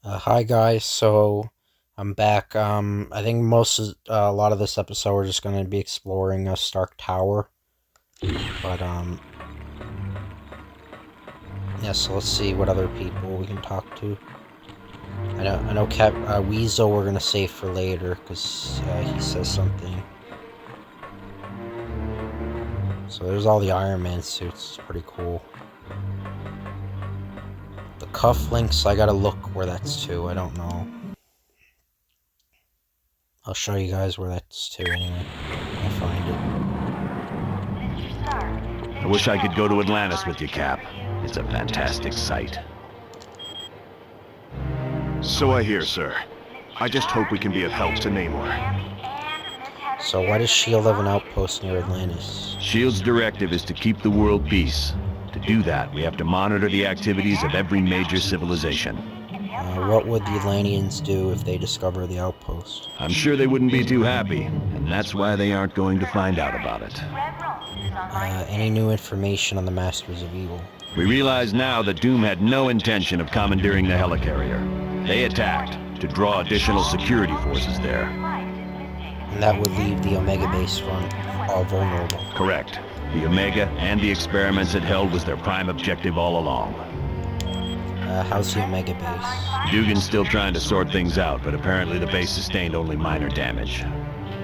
Hi guys, so I'm back. I think a lot of this episode we're just gonna be exploring Stark Tower, but yeah. So let's see what other people we can talk to. I know, Weasel we're gonna save for later because he says something. So there's all the Iron Man suits. It's pretty cool. The cufflinks, I gotta look where that's to. I don't know. I'll show you guys where that's to anyway. I find I wish I could go to Atlantis with you, Cap. It's a fantastic sight. So I hear, sir. I just hope we can be of help to Namor. it. So why does Shield have an outpost near Atlantis? SHIELD's directive is to keep the world peace. To do that, we have to monitor the activities of every major civilization. What would the Atlanteans do if they discover the outpost? I'm sure they wouldn't be too happy, and that's why they aren't going to find out about it. Any new information on the Masters of Evil? We realize now that Doom had no intention of commandeering the helicarrier. They attacked to draw additional security forces there. And that would leave the Omega base front all vulnerable. Correct. The Omega and the experiments it held was their prime objective all along. How's the Omega base? Dugan's still trying to sort things out, but apparently the base sustained only minor damage.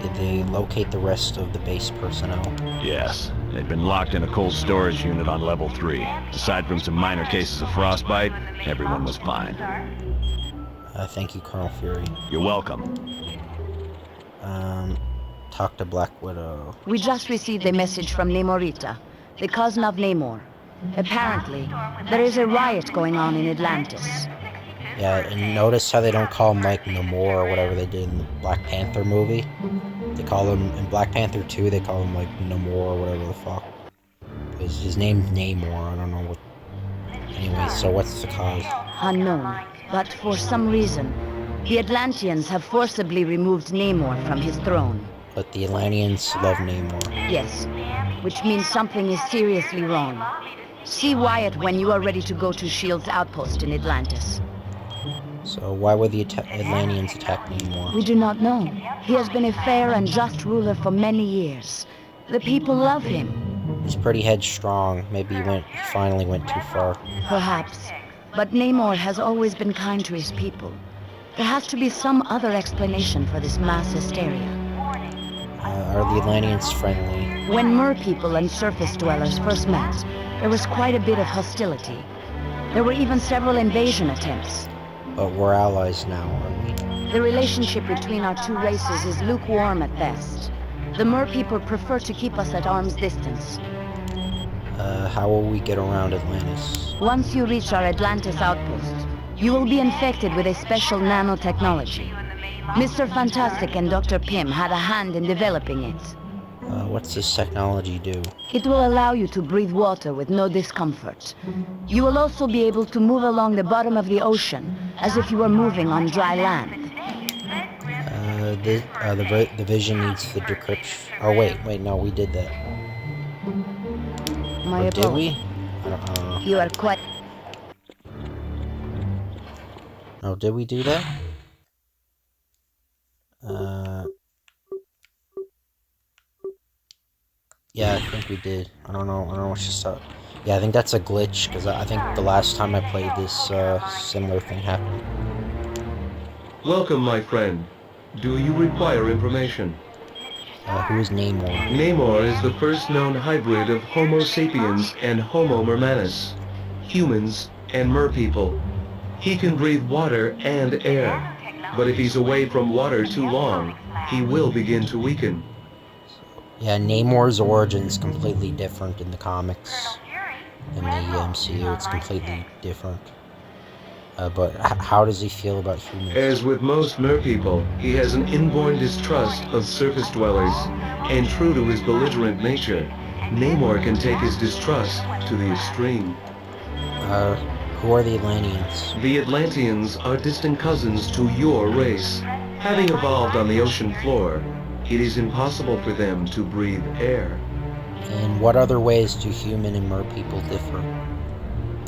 Did they locate the rest of the base personnel? Yes, they'd been locked in a cold storage unit on level 3. Aside from some minor cases of frostbite, everyone was fine. Thank you, Colonel Fury. You're welcome. Talk to Black Widow. We just received a message from Namorita, the cousin of Namor. Apparently, there is a riot going on in Atlantis. Yeah, and notice how they don't call him like Namor or whatever they did in the Black Panther movie. They call him, in Black Panther 2, they call him like Namor or whatever the fuck. His name's Namor, I don't know what. Anyway, so what's the cause? Unknown, but for some reason, the Atlanteans have forcibly removed Namor from his throne. But the Atlanteans love Namor. Yes, which means something is seriously wrong. See Wyatt when you are ready to go to S.H.I.E.L.D.'s outpost in Atlantis. So why would the Atlanteans attack Namor? We do not know. He has been a fair and just ruler for many years. The people love him. He's pretty headstrong. Maybe he finally went too far. Perhaps. But Namor has always been kind to his people. There has to be some other explanation for this mass hysteria. Are the Atlanteans friendly? When Mer people and surface dwellers first met, there was quite a bit of hostility. There were even several invasion attempts. But we're allies now, aren't we? The relationship between our two races is lukewarm at best. The Mer people prefer to keep us at arm's distance. How will we get around Atlantis? Once you reach our Atlantis outpost, you will be infected with a special nanotechnology. Mr. Fantastic and Dr. Pym had a hand in developing it. What's this technology do? It will allow you to breathe water with no discomfort. You will also be able to move along the bottom of the ocean, as if you were moving on dry land. The vision needs the decryption. Oh wait, no, we did that. My Or did we? I don't know. You are quite... Oh, did we do that? Yeah, I think we did. I don't know what's just up. Yeah, I think that's a glitch, because I think the last time I played this, similar thing happened. Welcome, my friend. Do you require information? Who is Namor? Namor is the first known hybrid of Homo sapiens and Homo mermanus, humans and merpeople. He can breathe water and air, but if he's away from water too long, he will begin to weaken. Yeah, Namor's origin's completely different in the comics. In the MCU, it's completely different. But how does he feel about humans? As with most merpeople, he has an inborn distrust of surface dwellers, and true to his belligerent nature, Namor can take his distrust to the extreme. Who are the Atlanteans? The Atlanteans are distant cousins to your race. Having evolved on the ocean floor, it is impossible for them to breathe air. In what other ways do human and mer people differ?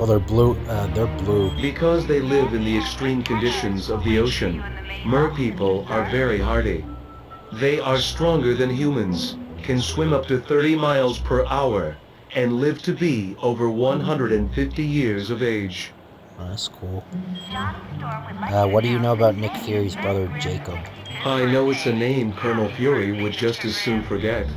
Well, they're blue. They're blue. Because they live in the extreme conditions of the ocean, merpeople are very hardy. They are stronger than humans, can swim up to 30 miles per hour, and live to be over 150 years of age. Oh, that's cool. What do you know about Nick Fury's brother, Jacob? I know it's a name Colonel Fury would just as soon forget.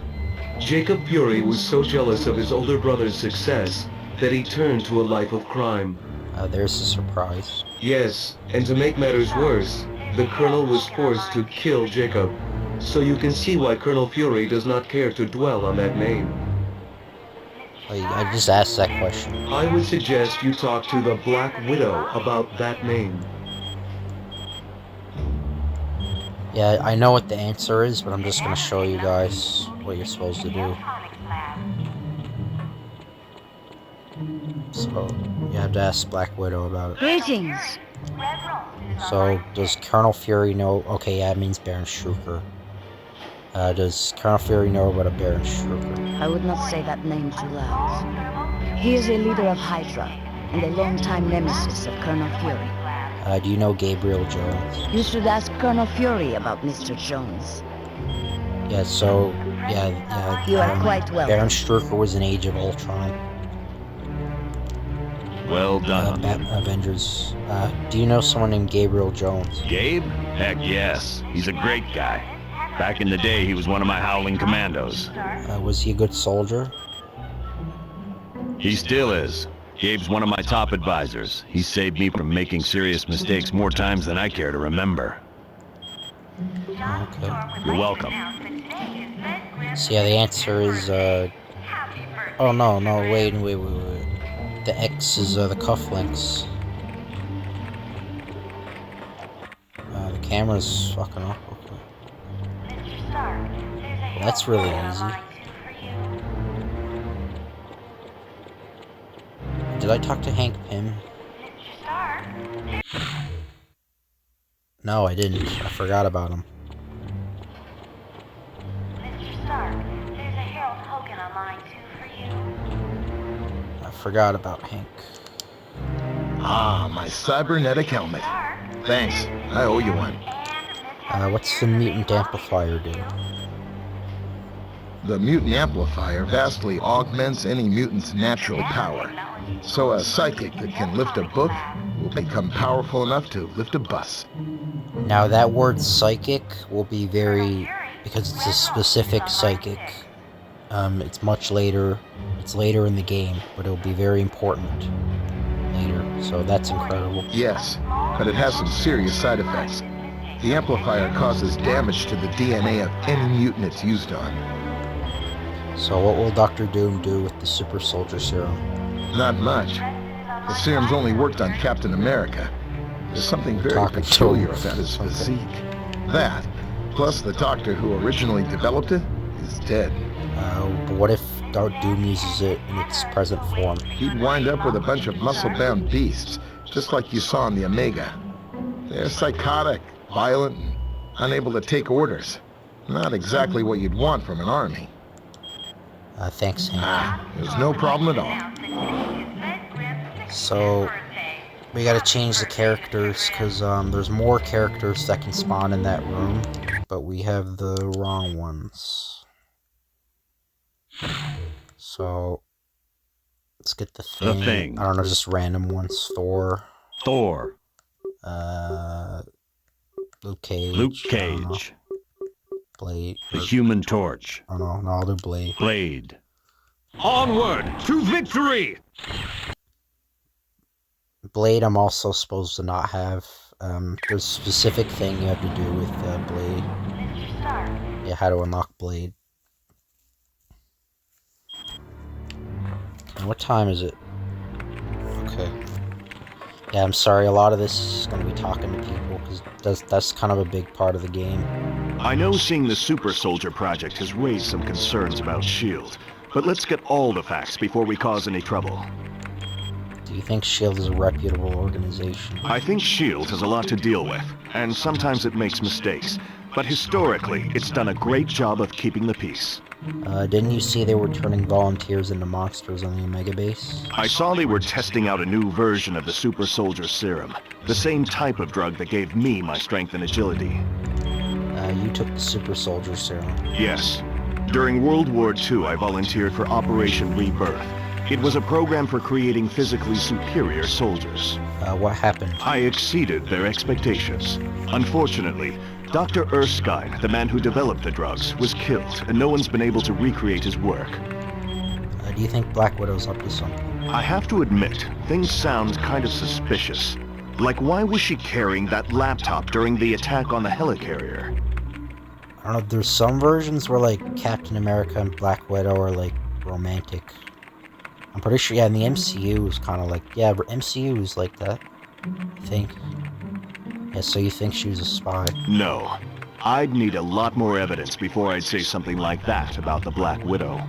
Jacob Fury was so jealous of his older brother's success that he turned to a life of crime. There's a surprise. Yes, and to make matters worse, the Colonel was forced to kill Jacob. So you can see why Colonel Fury does not care to dwell on that name. I just asked that question. I would suggest you talk to the Black Widow about that name. Yeah, I know what the answer is, but I'm just gonna show you guys what you're supposed to do. So, you have to ask Black Widow about it. Greetings. So, does Colonel Fury know... Okay, yeah, it means Baron Strucker. Does Colonel Fury know about a Baron Strucker? I would not say that name too loud. He is a leader of Hydra, and a longtime nemesis of Colonel Fury. Do you know Gabriel Jones? You should ask Colonel Fury about Mr. Jones. Yeah, so... Yeah, You are quite welcome. Baron Strucker was in Age of Ultron. Well done. Avengers. Do you know someone named Gabriel Jones? Gabe? Heck yes. He's a great guy. Back in the day, he was one of my Howling Commandos. Was he a good soldier? He still is. Gabe's one of my top advisors. He saved me from making serious mistakes more times than I care to remember. Okay. You're welcome. So yeah, the answer is, oh no, wait. The X is, the cufflinks. The camera's fucking up. Okay. Well, that's really easy. Did I talk to Hank Pym? No, I didn't. I forgot about him. I forgot about Hank. Ah, my cybernetic helmet. Thanks, I owe you one. What's the mutant amplifier do? The mutant amplifier vastly augments any mutant's natural power. So a psychic that can lift a book will become powerful enough to lift a bus. Now that word psychic will be very... because it's a specific psychic. It's much later. It's later in the game, but it'll be very important later. So that's incredible. Yes, but it has some serious side effects. The amplifier causes damage to the DNA of any mutant it's used on. So what will Dr. Doom do with the super soldier serum? Not much. The serum's only worked on Captain America. There's something very Talking to peculiar him. about his physique. That, plus the doctor who originally developed it, is dead. But what if Dr. Doom uses it in its present form? He'd wind up with a bunch of muscle-bound beasts, just like you saw in the Omega. They're psychotic, violent, and unable to take orders. Not exactly what you'd want from an army. Thanks, Hank. There's no problem at all. So, we gotta change the characters, because there's more characters that can spawn in that room, but we have the wrong ones. So, let's get the Thing. The Thing. I don't know, just random ones. Thor. Thor. Luke Cage. Luke I don't know. Cage. Blade. The Human Torch. I don't know, no, I'll do Blade. Blade. Onward to victory! Blade I'm also supposed to not have. There's a specific thing you have to do with Blade. Yeah, how to unlock Blade. And what time is it? Okay. Yeah, I'm sorry, a lot of this is going to be talking to people, because that's kind of a big part of the game. I know seeing the Super Soldier Project has raised some concerns about S.H.I.E.L.D., but let's get all the facts before we cause any trouble. Do you think S.H.I.E.L.D. is a reputable organization? I think S.H.I.E.L.D. has a lot to deal with, and sometimes it makes mistakes. But historically, it's done a great job of keeping the peace. Didn't you see they were turning volunteers into monsters on the Omega base? I saw they were testing out a new version of the super soldier serum. The same type of drug that gave me my strength and agility. You took the super soldier serum. Yes. During World War II, I volunteered for Operation Rebirth. It was a program for creating physically superior soldiers. What happened? I exceeded their expectations. Unfortunately, Dr. Erskine, the man who developed the drugs, was killed, and no one's been able to recreate his work. Do you think Black Widow's up to something? I have to admit, things sound kind of suspicious. Like, why was she carrying that laptop during the attack on the helicarrier? I don't know, there's some versions where, like, Captain America and Black Widow are, like, romantic. I'm pretty sure, yeah, in the MCU is kind of like, yeah, MCU is like that, I think. Yeah, so you think she was a spy? No. I'd need a lot more evidence before I'd say something like that about the Black Widow.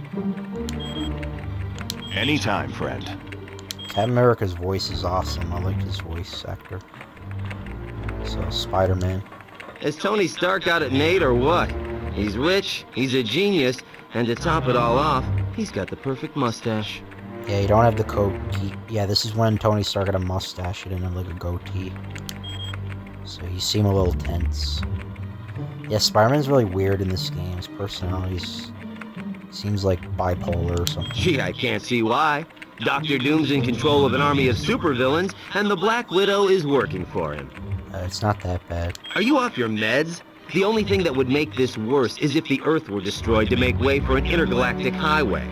Anytime, friend. Captain America's voice is awesome. I like his voice actor. So, Spider-Man. Is Tony Stark got it made or what? He's rich, he's a genius, and to top it all off, he's got the perfect mustache. Yeah, you don't have the goatee. Yeah, this is when Tony Stark had a mustache. He didn't have, like, a goatee. So you seem a little tense. Yeah, Spider-Man's really weird in this game. His personality seems like bipolar or something. Gee, I can't see why. Dr. Doom's in control of an army of supervillains, and the Black Widow is working for him. It's not that bad. Are you off your meds? The only thing that would make this worse is if the Earth were destroyed to make way for an intergalactic highway.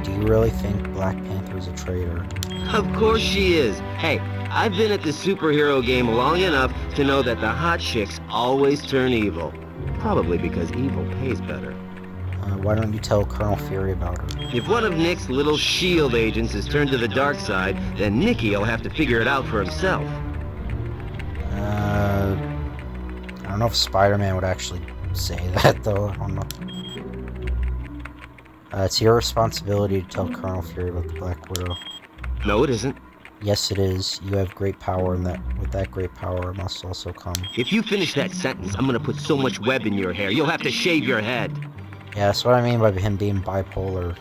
Do you really think Black Panther's a traitor? Of course she is. Hey, I've been at the superhero game long enough to know that the hot chicks always turn evil. Probably because evil pays better. Why don't you tell Colonel Fury about her? If one of Nick's little S.H.I.E.L.D. agents is turned to the dark side, then Nicky will have to figure it out for himself. I don't know if Spider-Man would actually say that, though. I don't know. It's your responsibility to tell Colonel Fury about the Black Widow. No, it isn't. Yes, it is. You have great power, and with that great power must also come. If you finish that sentence, I'm gonna put so much web in your hair, you'll have to shave your head. Yeah, that's what I mean by him being bipolar.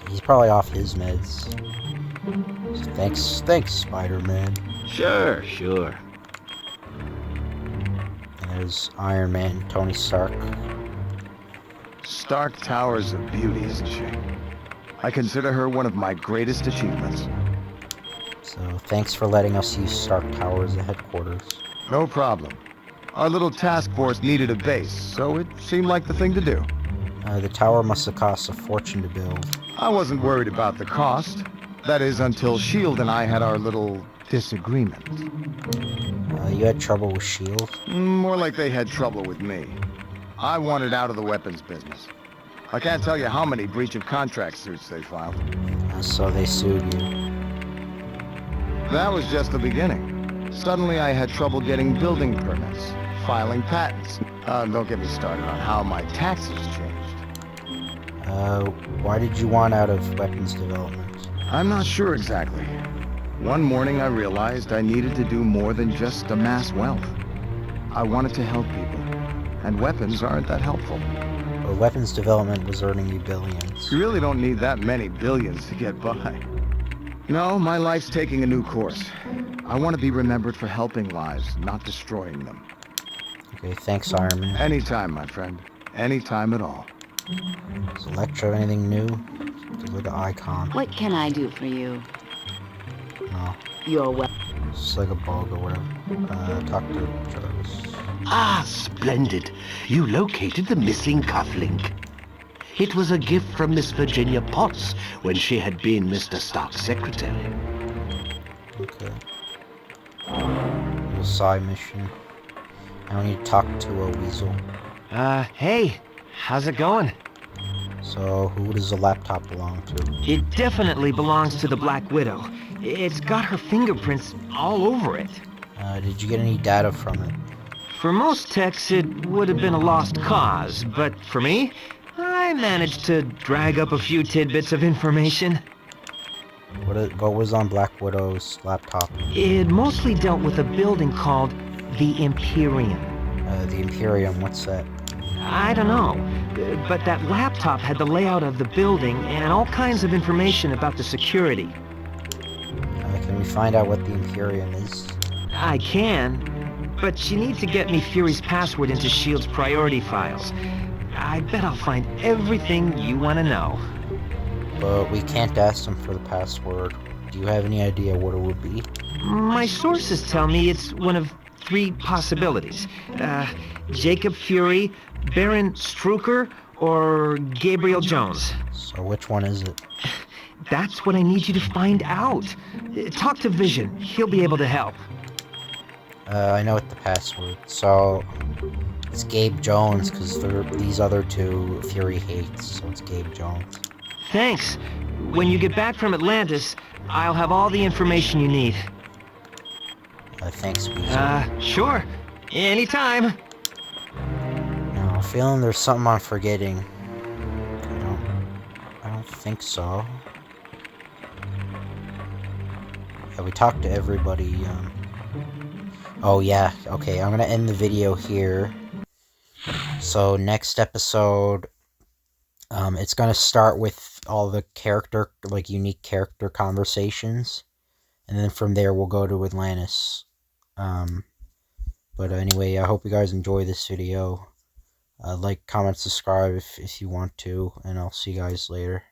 He's probably off his meds. So thanks, Spider-Man. Sure. And there's Iron Man, Tony Stark. Stark towers of beauty, isn't she? I consider her one of my greatest achievements. So thanks for letting us use Stark Tower as a headquarters. No problem. Our little task force needed a base, so it seemed like the thing to do. The tower must have cost a fortune to build. I wasn't worried about the cost. That is, until S.H.I.E.L.D. and I had our little disagreement. You had trouble with S.H.I.E.L.D.? More like they had trouble with me. I wanted out of the weapons business. I can't tell you how many breach of contract suits they filed. So they sued you. That was just the beginning. Suddenly I had trouble getting building permits, filing patents. Don't get me started on how my taxes changed. Why did you want out of weapons development? I'm not sure exactly. One morning I realized I needed to do more than just amass wealth. I wanted to help people, and weapons aren't that helpful. Well, weapons development was earning you billions. You really don't need that many billions to get by. No, my life's taking a new course. I want to be remembered for helping lives, not destroying them. Okay, thanks, Iron Man. Anytime, my friend. Anytime at all. Does Electro anything new? Just like an icon. What can I do for you? No. You're well. It's like a bug or whatever. Talk to Jarvis. Ah, splendid. You located the missing cufflink. It was a gift from Miss Virginia Potts when she had been Mr. Stark's secretary. Okay. Little side mission. I need to talk to a weasel. Hey, how's it going? So, who does the laptop belong to? It definitely belongs to the Black Widow. It's got her fingerprints all over it. Did you get any data from it? For most techs, it would have been a lost cause, but for me, I managed to drag up a few tidbits of information. What was on Black Widow's laptop? It mostly dealt with a building called the Imperium. The Imperium, what's that? I don't know. but that laptop had the layout of the building and all kinds of information about the security. Can we find out what the Imperium is? I can, but you need to get me Fury's password into S.H.I.E.L.D.'s priority files. I bet I'll find everything you want to know. But we can't ask them for the password. Do you have any idea what it would be? My sources tell me it's one of 3 possibilities. Jacob Fury, Baron Strucker, or Gabriel Jones. So which one is it? That's what I need you to find out. Talk to Vision. He'll be able to help. I know what the password. So it's Gabe Jones, because these other 2 Fury hates, so it's Gabe Jones. Thanks. When you get back from Atlantis, I'll have all the information you need. Thanks, Weezer. Sure. Anytime. No, I'm feeling there's something I'm forgetting. I don't think so. Yeah, we talked to everybody. Oh yeah, okay, I'm gonna end the video here. So next episode, it's gonna start with all the unique character conversations, and then from there we'll go to Atlantis. But anyway, I hope you guys enjoy this video. Like, comment, subscribe if you want to, and I'll see you guys later.